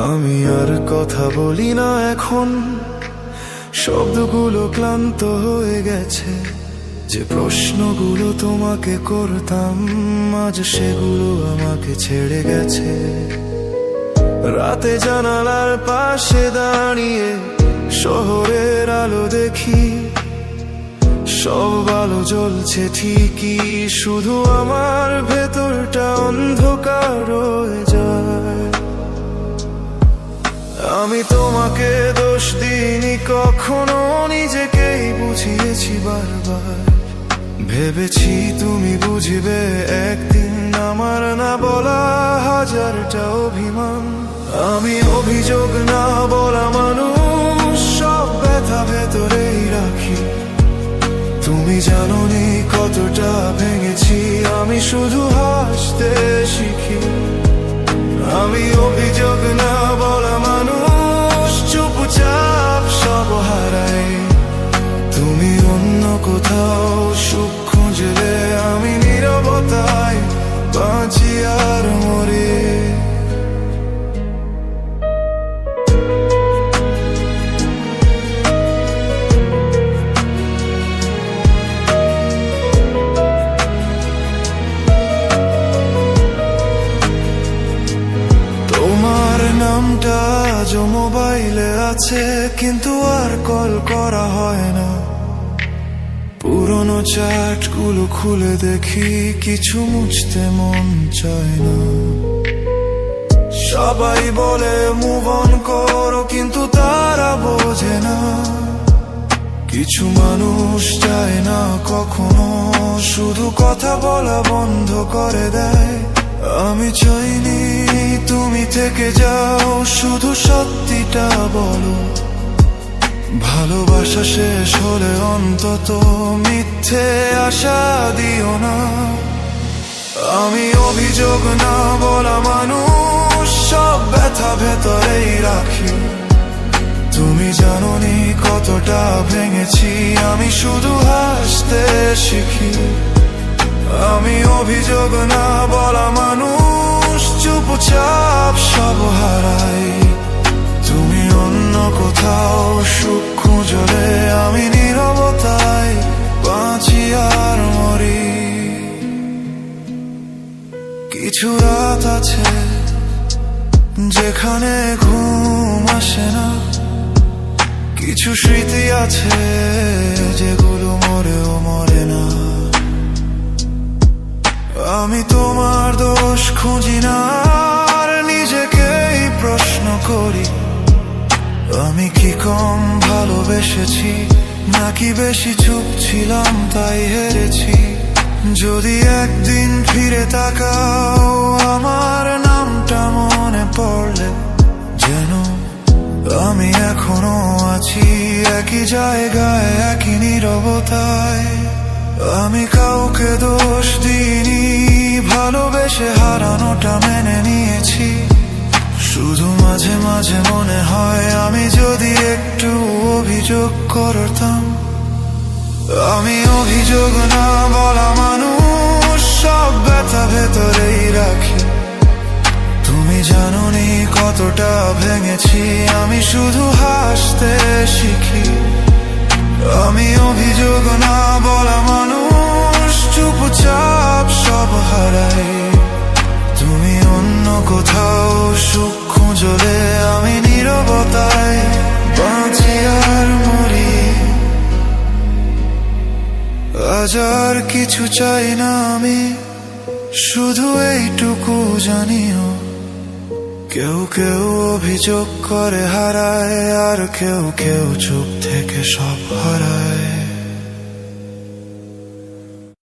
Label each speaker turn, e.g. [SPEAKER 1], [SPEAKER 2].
[SPEAKER 1] আমি আর কথা বলি না এখন, শব্দগুলো ক্লান্ত হয়ে গেছে। যে প্রশ্নগুলো তোমাকে করতাম আজ সেগুলো আমাকে ছেড়ে গেছে। রাতে জানালার পাশে দাঁড়িয়ে শহরের আলো দেখি, সব আলো জ্বলছে ঠিকই, শুধু আমার ভেতরটা অন্ধকার হয়ে যায়। আমি তোমাকে দোষ দিইনি কখনো, নিজেকেই বুঝিয়েছি বারবার। ভেবেছি তুমি বুঝবে একদিন আমার না বলা হাজারটা অভিমান। আমি অভিযোগ না বলা মানুষ, সব ব্যথা ভেতরেই রাখি। তুমি জানোনি কতটা ভেঙেছি, আমি শুধু হাসতে শিখি। আমি অভিযোগ না বলা মানুষ, চুপচাপ সব হারাই। তুমি অন্য কোথাও সুখ খুঁজলে আমি নীরবতায় বাঁচি আর মরে। তোমার নামটা আজ মোবাইলে আছে, কিন্তু আর কল করা হয় না। পুরনো চ্যাটগুলো খুলে দেখি, কিছু মুছতে মন চায় না। সবাই বলে মুভ অন করো, কিন্তু তারা বোঝে না। কিছু মানুষ চায় না কখনো, শুধু কথা বলা বন্ধ করে দেয়। আমি চাইনি তুমি থেকে যাও, শুধু সত্যিটা বলো। ভালোবাসা শেষ হলে অন্তত মিথ্যে আশা দিও না। আমি অভিযোগ না বলা মানুষ, সব ব্যথা ভেতরেই রাখি। তুমি জানোনি কতটা ভেঙেছি, আমি শুধু হাসতে শিখি। আমি অভিযোগ না বলা মানুষ, চুপচাপ সব হারাই। তুমি অন্য কোথাও সুখ খুঁজলে আমি নীরবতায় বাঁচি আর মরি। কিছু রাত আছে যেখানে ঘুম আসে না, কিছু স্মৃতি আছে যেগুলো মরেও মরে না। আমি তোমার দোষ খুঁজি না, আর নিজেকেই প্রশ্ন করি। আমি কি কম ভালোবেসেছি, নাকি বেশি চুপ ছিলাম তাই হেরেছি? যদি একদিন ফিরে তাকাও আমার নামটা মনে পড়লে, যেন আমি এখনো আছি একই জায়গায়, একই নীরবতায়। আমি কাউকে দোষ দিইনি, ভালোবেসে হারানোটা মেনে নিয়েছি। শুধু মাঝে মাঝে মনে হয় আমি যদি একটু অভিযোগ করতাম। আমি অভিযোগ না বলা মানুষ, সব ব্যথা ভেতরেই রাখি। তুমি জানোনি কতটা ভেঙেছি, আমি শুধু হাসতে শিখি। আমি অভিযোগ না বলা মানুষ, চুপচাপ সব হারাই। তুমি অন্য কোথাও সুখ খুঁজলে আমি নীরবতায় বাঁচি আর মরি। আজ আর কিছু চাই না আমি, শুধু এইটুকু জানিও। কেউ কেউ অভিযোগ করে হারায়, আর কেউ কেউ চুপ থেকে সব হারায়।